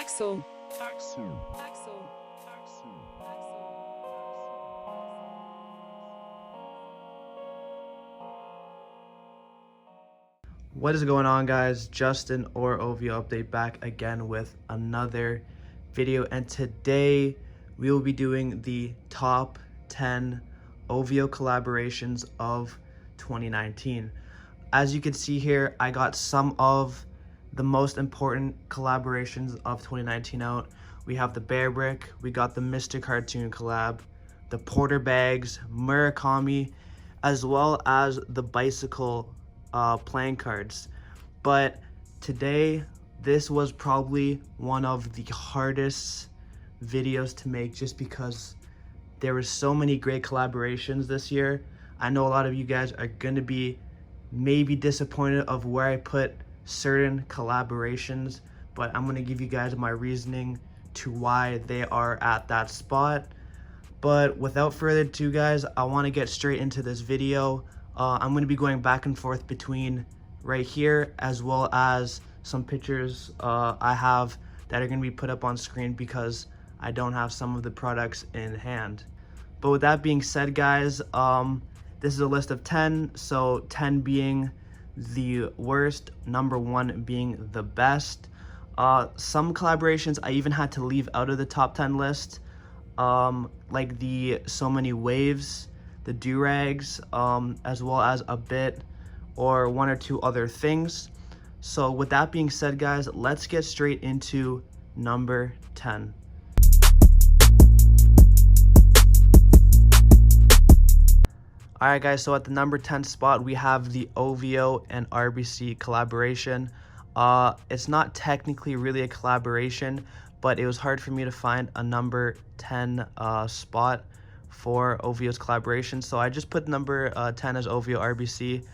Axel. What is going on, guys? Justin or OVO Update back again with another video, and today we will be doing the top 10 OVO collaborations of 2019. As you can see here, I got some of the most important collaborations of 2019 out. We have the Bear Brick, we got the Mr. Cartoon collab, the Porter bags, Murakami, as well as the bicycle playing cards. But today, this was probably one of the hardest videos to make just because there were so many great collaborations this year. I know a lot of you guys are gonna be maybe disappointed of where I put certain collaborations, but I'm gonna give you guys my reasoning to why they are at that spot. But without further ado, guys, I want to get straight into this video. I'm going to be going back and forth between right here as well as some pictures I have that are going to be put up on screen because I don't have some of the products in hand. But with that being said, guys, this is a list of 10, so 10 being the worst, number 1 being the best. Some collaborations I even had to leave out of the top 10 list, like the So Many Waves, the do-rags, as well as a bit or one or two other things. So with that being said, guys, let's get straight into number 10. Alright, guys, so at the number 10 spot we have the OVO and RBC collaboration. It's not technically really a collaboration, but it was hard for me to find a number 10 spot for OVO's collaboration, so I just put number 10 as OVO RBC.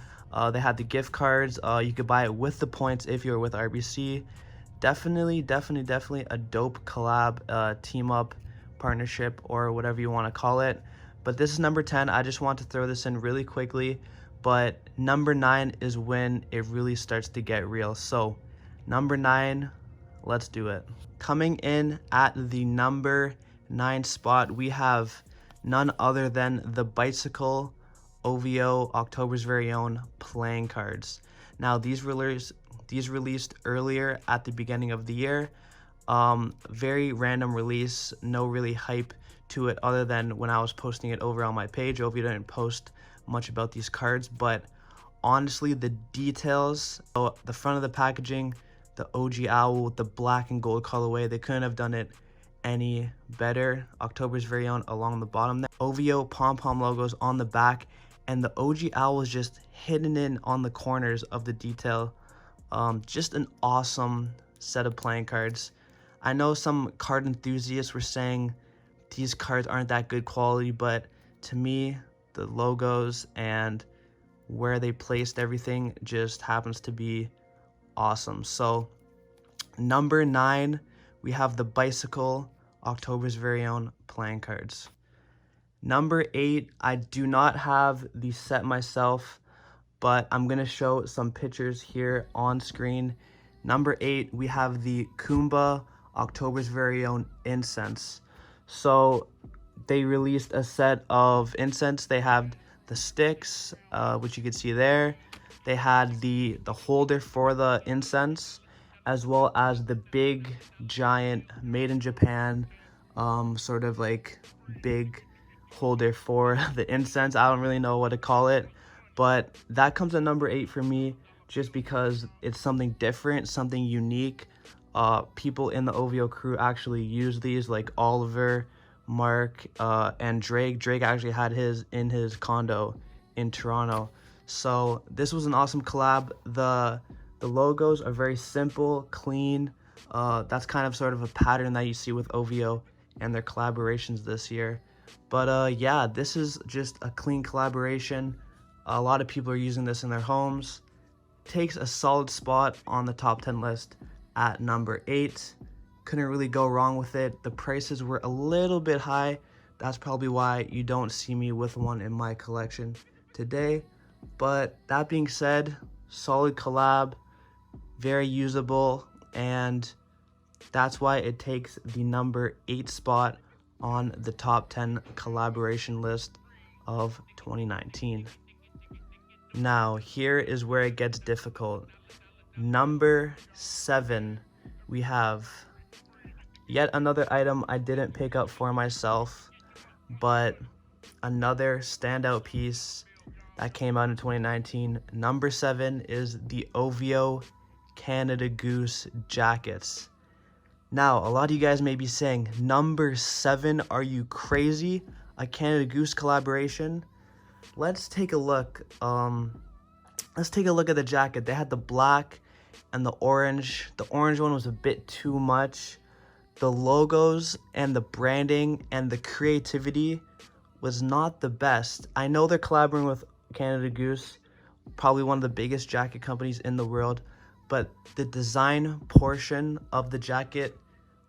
They had the gift cards. You could buy it with the points if you're with RBC. Definitely a dope collab, team up, partnership, or whatever you want to call it. But this is number 10. I just want to throw this in really quickly, but number 9 is when it really starts to get real. So number 9, let's do it. Coming in at the number 9 spot, we have none other than the bicycle OVO October's Very Own playing cards. Now these released earlier at the beginning of the year. Very random release, no really hype to it other than when I was posting it over on my page. OVO didn't post much about these cards, but honestly the details, the front of the packaging, the OG owl with the black and gold colorway, they couldn't have done it any better. October's Very Own along the bottom there, OVO pom-pom logos on the back, and the OG owl is just hidden in on the corners of the detail. Just an awesome set of playing cards. I know some card enthusiasts were saying these cards aren't that good quality, but to me the logos and where they placed everything just happens to be awesome. So number 9, we have the bicycle October's Very Own playing cards. Number 8, I do not have the set myself, but I'm gonna show some pictures here on screen. Number 8, we have the Kumba October's Very Own Incense. So they released a set of incense. They have the sticks, which you can see there. They had the holder for the incense, as well as the big giant made in Japan sort of like big holder for the incense. I don't really know what to call it, but that comes at number 8 for me just because it's something different, something unique. People in the OVO crew actually use these, like Oliver, Mark, and Drake. Drake actually had his in his condo in Toronto. So this was an awesome collab. The logos are very simple, clean. That's kind of sort of a pattern that you see with OVO and their collaborations this year. But yeah, this is just a clean collaboration. A lot of people are using this in their homes. Takes a solid spot on the top 10 list at number 8. Couldn't really go wrong with it. The prices were a little bit high. That's probably why you don't see me with one in my collection today. But that being said, solid collab, very usable, and That's why it takes the number 8 spot on the top 10 collaboration list of 2019. Now, here is where it gets difficult. Number 7, we have yet another item I didn't pick up for myself, but another standout piece that came out in 2019. Number 7 is the OVO Canada Goose jackets. Now, a lot of you guys may be saying, number 7, are you crazy? A Canada Goose collaboration? Let's take a look. Let's take a look at the jacket. They had the black and the orange. The orange one was a bit too much. The logos and the branding and the creativity was not the best. I know they're collaborating with Canada Goose, probably one of the biggest jacket companies in the world, but the design portion of the jacket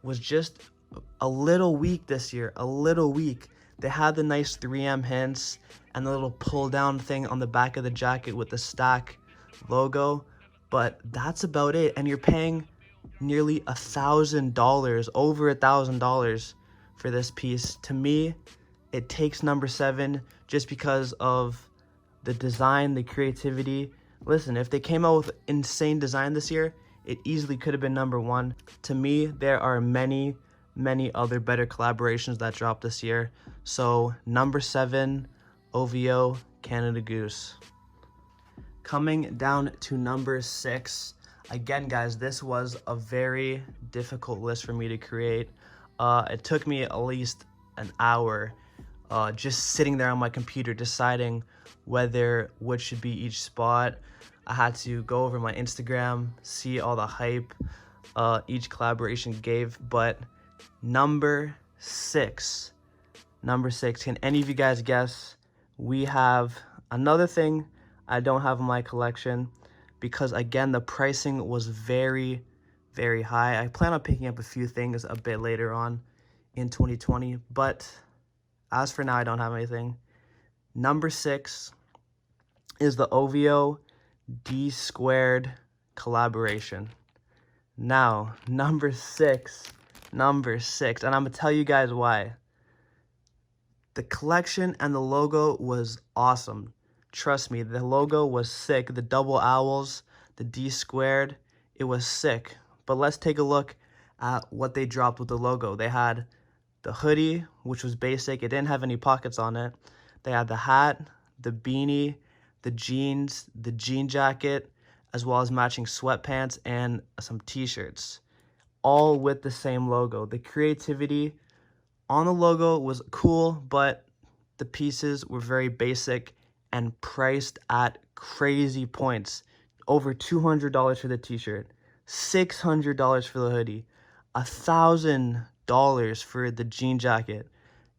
was just a little weak this year, a little weak. They had the nice 3M hints and the little pull down thing on the back of the jacket with the stack logo, but that's about it. And you're paying nearly $1,000, over $1,000 for this piece. To me, it takes number 7 just because of the design, the creativity. Listen, if they came out with insane design this year, it easily could have been number 1. To me, there are many other better collaborations that dropped this year. So number 7, OVO Canada Goose. Coming down to number 6. Again, guys, this was a very difficult list for me to create. It took me at least an hour just sitting there on my computer deciding what should be each spot. I had to go over my Instagram, see all the hype each collaboration gave. But number 6, can any of you guys guess? We have another thing I don't have in my collection because, again, the pricing was very high. I plan on picking up a few things a bit later on in 2020, but as for now, I don't have anything. Number 6 is the OVO DS collaboration. Now, number six, and I'm gonna tell you guys why. The collection and the logo was awesome. Trust me, the logo was sick. The double owls, the D², it was sick. But let's take a look at what they dropped with the logo. They had the hoodie, which was basic. It didn't have any pockets on it. They had the hat, the beanie, the jeans, the jean jacket, as well as matching sweatpants and some t-shirts, all with the same logo. The creativity on the logo was cool, but the pieces were very basic and priced at crazy points. Over $200 for the t-shirt, $600 for the hoodie, $1,000 for the jean jacket,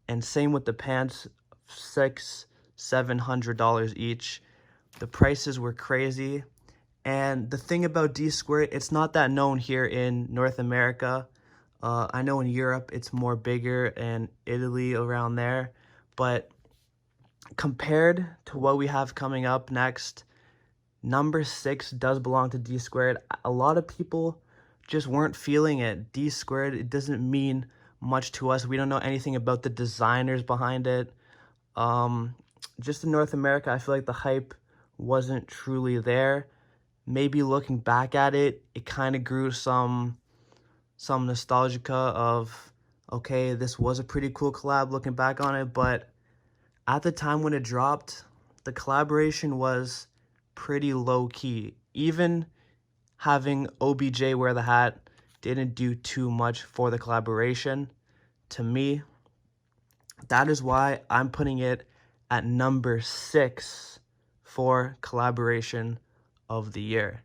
and same with the pants, $600-700 each. The prices were crazy. And the thing about D², it's not that known here in North America. I know in Europe it's more bigger, and Italy around there. But compared to what we have coming up next, number 6 does belong to D². A lot of people just weren't feeling it. D², it doesn't mean much to us. We don't know anything about the designers behind it. Just in North America, I feel like the hype wasn't truly there. Maybe looking back at it, it kind of grew some nostalgia of, okay, this was a pretty cool collab looking back on it. But at the time when it dropped, the collaboration was pretty low-key. Even having OBJ wear the hat didn't do too much for the collaboration. To me, that is why I'm putting it at number 6 for collaboration of the year.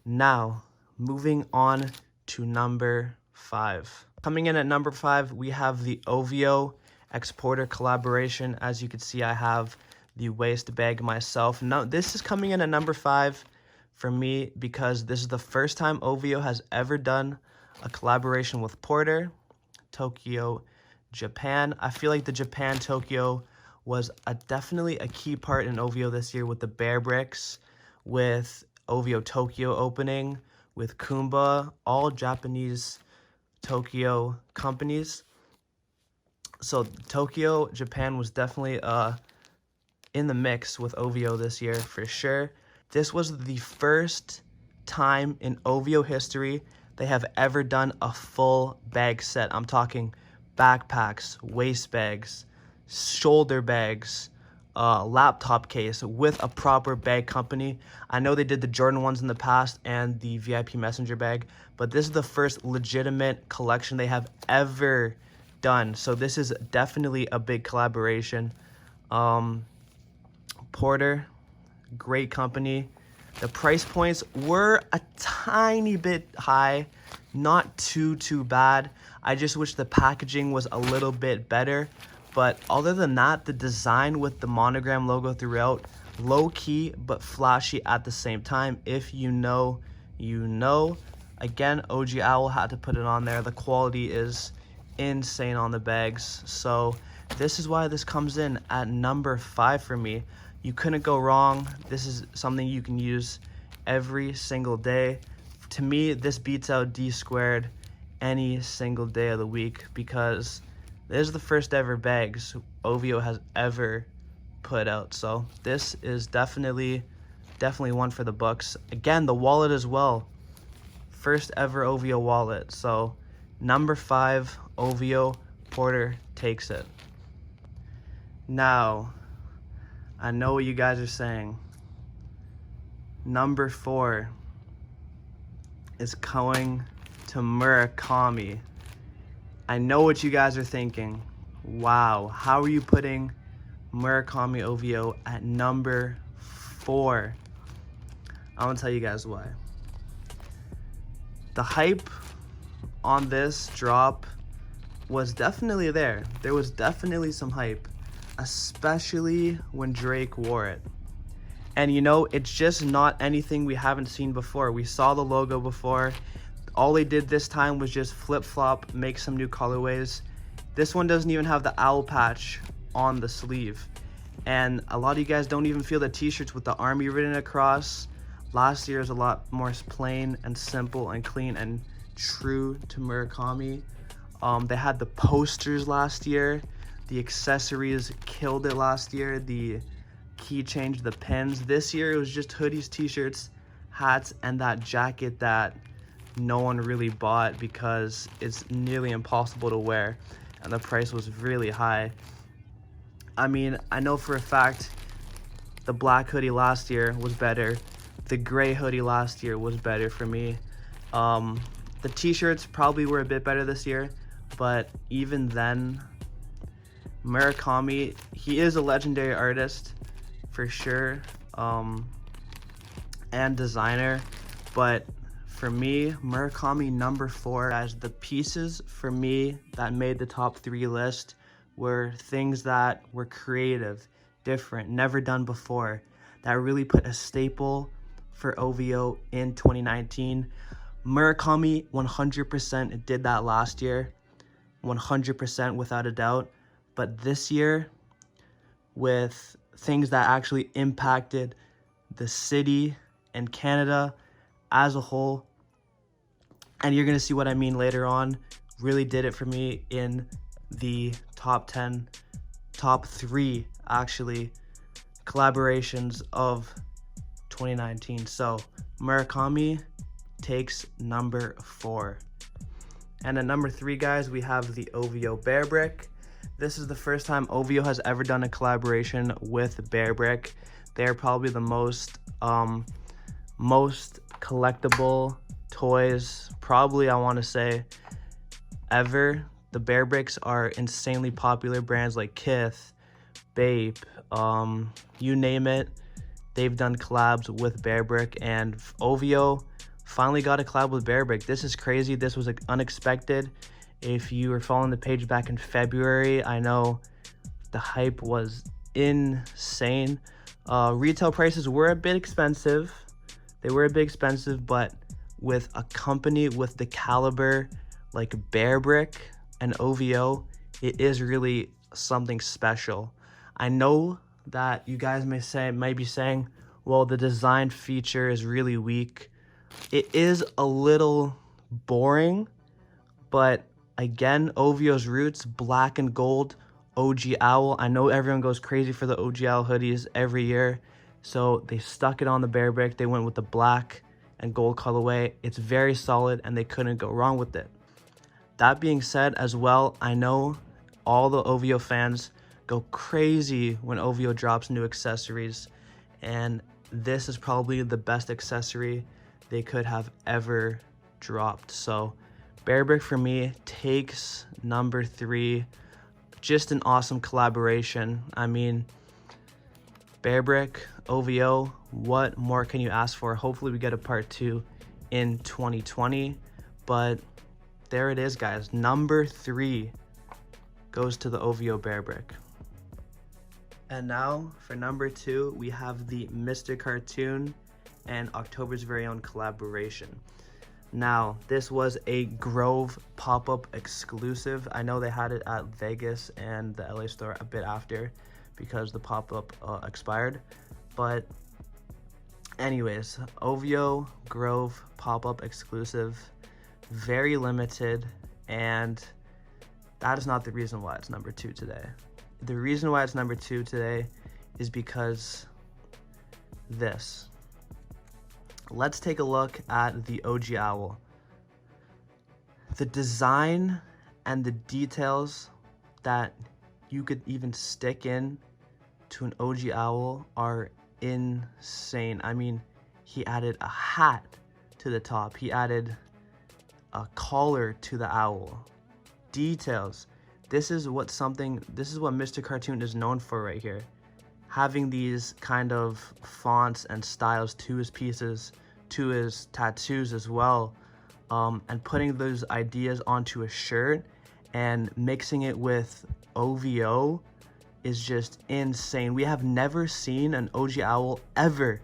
Now, moving on to number 5. Coming in at number 5, we have the OVO X Porter collaboration. As you can see, I have the waist bag myself. Now, this is coming in at number 5 for me because this is the first time OVO has ever done a collaboration with Porter, Tokyo, Japan. I feel like the Japan Tokyo was definitely a key part in OVO this year with the bear bricks, with OVO Tokyo opening, with Kumba, all Japanese Tokyo companies. So Tokyo, Japan was definitely in the mix with OVO this year for sure. This was the first time in OVO history they have ever done a full bag set. I'm talking backpacks, waist bags, shoulder bags, laptop case with a proper bag company. I know they did the Jordan ones in the past and the VIP messenger bag, but this is the first legitimate collection they have ever done. So this is definitely a big collaboration. Porter, great company. The price points were a tiny bit high, not too bad. I just wish the packaging was a little bit better. But other than that, the design with the monogram logo throughout, low key but flashy at the same time. If you know, you know. Again, OG Owl had to put it on there. The quality is insane on the bags. So this is why this comes in at number 5 for me. You couldn't go wrong. This is something you can use every single day. To me, this beats out D squared any single day of the week because this is the first ever bags OVO has ever put out. So this is definitely one for the books. Again, the wallet as well. First ever OVO wallet. So number 5, OVO Porter takes it. Now, I know what you guys are saying. Number 4 is going to Murakami. I know what you guys are thinking. Wow, how are you putting Murakami OVO at number 4? I want to tell you guys why. The hype on this drop was definitely there. There was definitely some hype, especially when Drake wore it. And you know, it's just not anything we haven't seen before. We saw the logo before. All they did this time was just flip-flop, make some new colorways. This one doesn't even have the owl patch on the sleeve. And a lot of you guys don't even feel the t-shirts with the army written across. Last year is a lot more plain and simple and clean and true to Murakami. They had the posters last year. The accessories killed it last year. The keychains, the pins. This year it was just hoodies, t-shirts, hats, and that jacket that no one really bought because it's nearly impossible to wear and the price was really high. I mean, I know for a fact the black hoodie last year was better. The gray hoodie last year was better for me. The t-shirts probably were a bit better this year, but even then, Murakami, he is a legendary artist for sure, and designer, but for me, Murakami number 4. As the pieces for me that made the top 3 list were things that were creative, different, never done before, that really put a staple for OVO in 2019. Murakami 100% did that last year, 100% without a doubt. But this year, with things that actually impacted the city and Canada as a whole, and you're going to see what I mean later on, really did it for me in the top 10, top 3 actually, collaborations of 2019. So Murakami takes number 4. And at number 3, guys, we have the OVO Bear Brick. This is the first time OVO has ever done a collaboration with Bear Brick. They're probably the most collectible toys, probably I want to say, ever. The Bear Bricks are insanely popular. Brands like Kith, Bape, you name it, they've done collabs with Bear Brick, and OVO finally got a collab with Bear Brick. This is crazy. This was unexpected. If you were following the page back in February, I know the hype was insane. Retail prices were a bit expensive. They were a bit expensive, but with a company with the caliber like Bear Brick and OVO, it is really something special. I know that you guys might be saying, well, the design feature is really weak. It is a little boring, But again, OVO's roots, black and gold, OG Owl. I know everyone goes crazy for the OG Owl hoodies every year, so they stuck it on the Bear Brick. They went with the black and gold colorway. It's very solid, and they couldn't go wrong with it. That being said as well, I know all the OVO fans go crazy when OVO drops new accessories, and this is probably the best accessory they could have ever dropped. So Bear Brick for me takes number 3. Just an awesome collaboration. I mean, Bear Brick, OVO, what more can you ask for? Hopefully we get a part 2 in 2020, but there it is, guys. Number 3 goes to the OVO Bear Brick. And now for number 2, we have the Mr. Cartoon and October's very own collaboration. Now, this was a Grove pop-up exclusive. I know they had it at Vegas and the LA store a bit after because the pop-up expired. But anyways, OVO Grove pop-up exclusive, very limited, and that is not the reason why it's number 2 today. The reason why it's number 2 today is because this. Let's take a look at the OG Owl. The design and the details that you could even stick in to an OG Owl are insane. I mean, he added a hat to the top. He added collar to the owl, details. This is what Mr. Cartoon is known for right here. Having these kind of fonts and styles to his pieces, to his tattoos as well, and putting those ideas onto a shirt and mixing it with OVO is just insane. We have never seen an OG Owl ever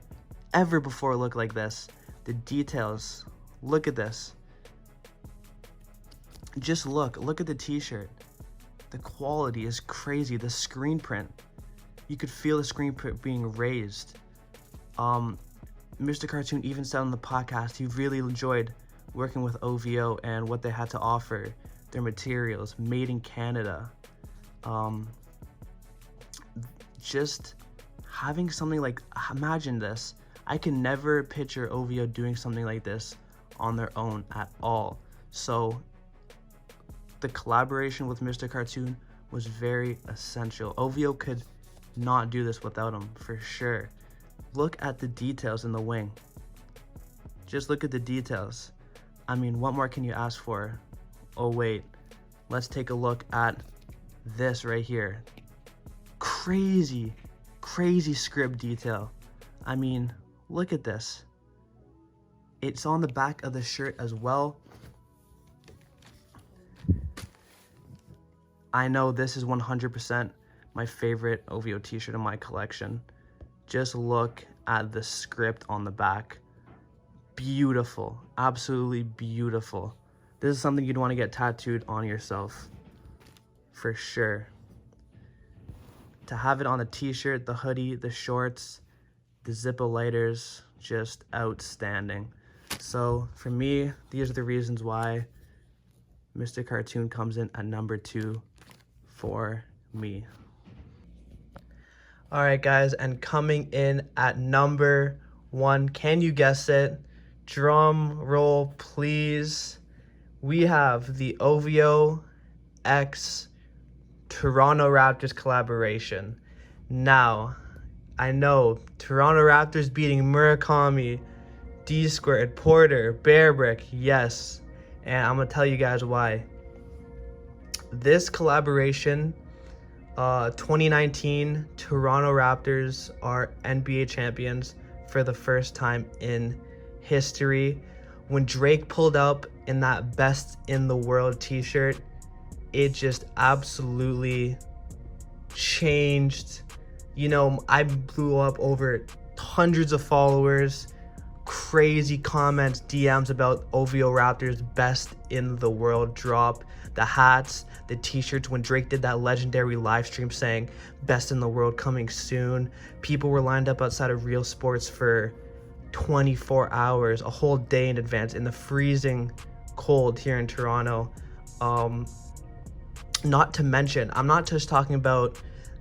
before look like this. The details, look at this. Just look at the t-shirt. The quality is crazy. The screen print, you could feel the screen print being raised. Mr. Cartoon even said on the podcast he really enjoyed working with OVO and what they had to offer, their materials, made in Canada. Just having something like, imagine this. I can never picture OVO doing something like this on their own at all. So the collaboration with Mr. Cartoon was very essential. OVO could not do this without him, for sure. Look at the details in the wing. Just look at the details. I mean, what more can you ask for? Oh wait, let's take a look at this right here. Crazy script detail. I mean, look at this. It's on the back of the shirt as well. I know this is 100% my favorite OVO t-shirt in my collection. Just look at the script on the back. Beautiful, absolutely beautiful. This is something you'd want to get tattooed on yourself, for sure. To have it on the t-shirt, the hoodie, the shorts, the Zippo lighters, just outstanding. So for me, these are the reasons why Mr. Cartoon comes in at number 2 for me. All right, guys, and coming in at number 1, can you guess it? Drum roll, please. We have the OVO X Toronto Raptors collaboration. Now, I know Toronto Raptors beating Murakami, D-Squared, Porter, Bear Brick, yes. And I'm gonna tell you guys why. This collaboration, 2019 Toronto Raptors are NBA champions for the first time in history. When Drake pulled up in that Best in the World t-shirt, it just absolutely changed. You know, I blew up over hundreds of followers, crazy comments, DMs about OVO Raptors Best in the World drop. The hats, the t-shirts, when Drake did that legendary live stream saying Best in the World coming soon. People were lined up outside of Real Sports for 24 hours, a whole day in advance in the freezing cold here in Toronto. Not to mention, I'm not just talking about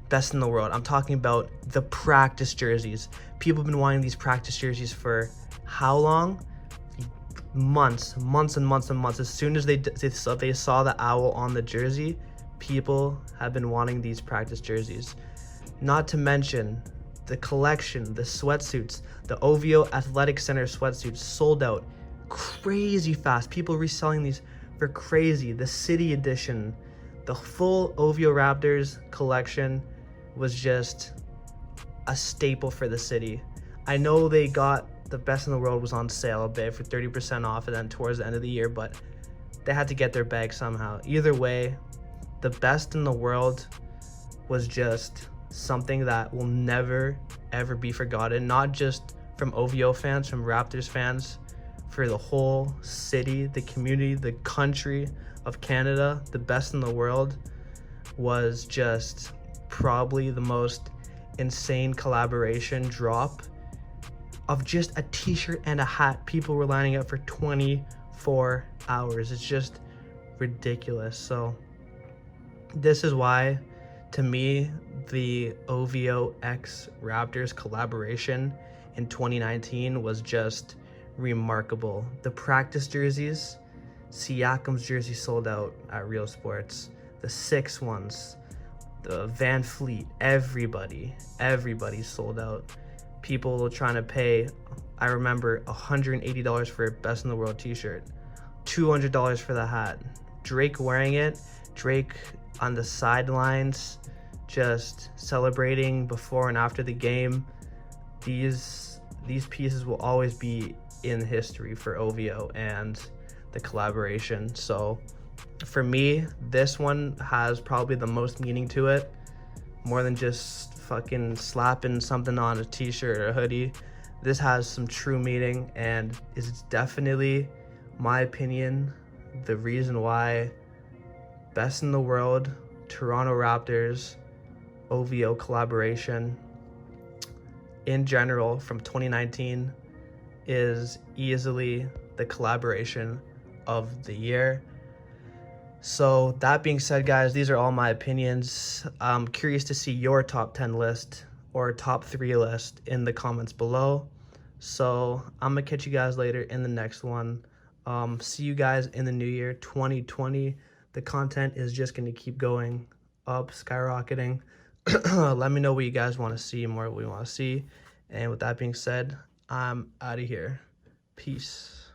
best in the world. I'm talking about the practice jerseys. People have been wanting these practice jerseys for how long? Months and months and months. As soon as they saw the owl on the jersey, people have been wanting these practice jerseys. Not to mention the collection, the sweatsuits, the OVO Athletic Center sweatsuits sold out crazy fast. People reselling these for crazy. The city edition, the full OVO Raptors collection was just a staple for the city. I know they got the best in the world was on sale a bit for 30% off, and then towards the end of the year, but they had to get their bag somehow. Either way, the best in the world was just something that will never ever be forgotten, not just from OVO fans, from Raptors fans, for the whole city, the community, the country of Canada. The best in the world was just probably the most insane collaboration drop of just a t-shirt and a hat. People were lining up for 24 hours. It's just ridiculous. So this is why, to me, the OVO X Raptors collaboration in 2019 was just remarkable. The practice jerseys, Siakam's jersey sold out at Real Sports. The 6 ones, the Van Fleet, everybody sold out. People trying to pay, I remember, $180 for a best in the world t-shirt, $200 for the hat. Drake wearing it, Drake on the sidelines, just celebrating before and after the game. These pieces will always be in history for OVO and the collaboration. So for me, this one has probably the most meaning to it, more than just fucking slapping something on a t-shirt or a hoodie. This has some true meaning, and is definitely, my opinion, the reason why best in the world, Toronto Raptors, OVO collaboration in general from 2019 is easily the collaboration of the year. So that being said, guys, these are all my opinions. I'm curious to see your top 10 list or top 3 list in the comments below. So I'm gonna catch you guys later in the next one. See you guys in the new year, 2020. The content is just gonna keep going up, skyrocketing. Let me know what you guys want to see, more what we want to see. And with that being said, I'm out of here. Peace.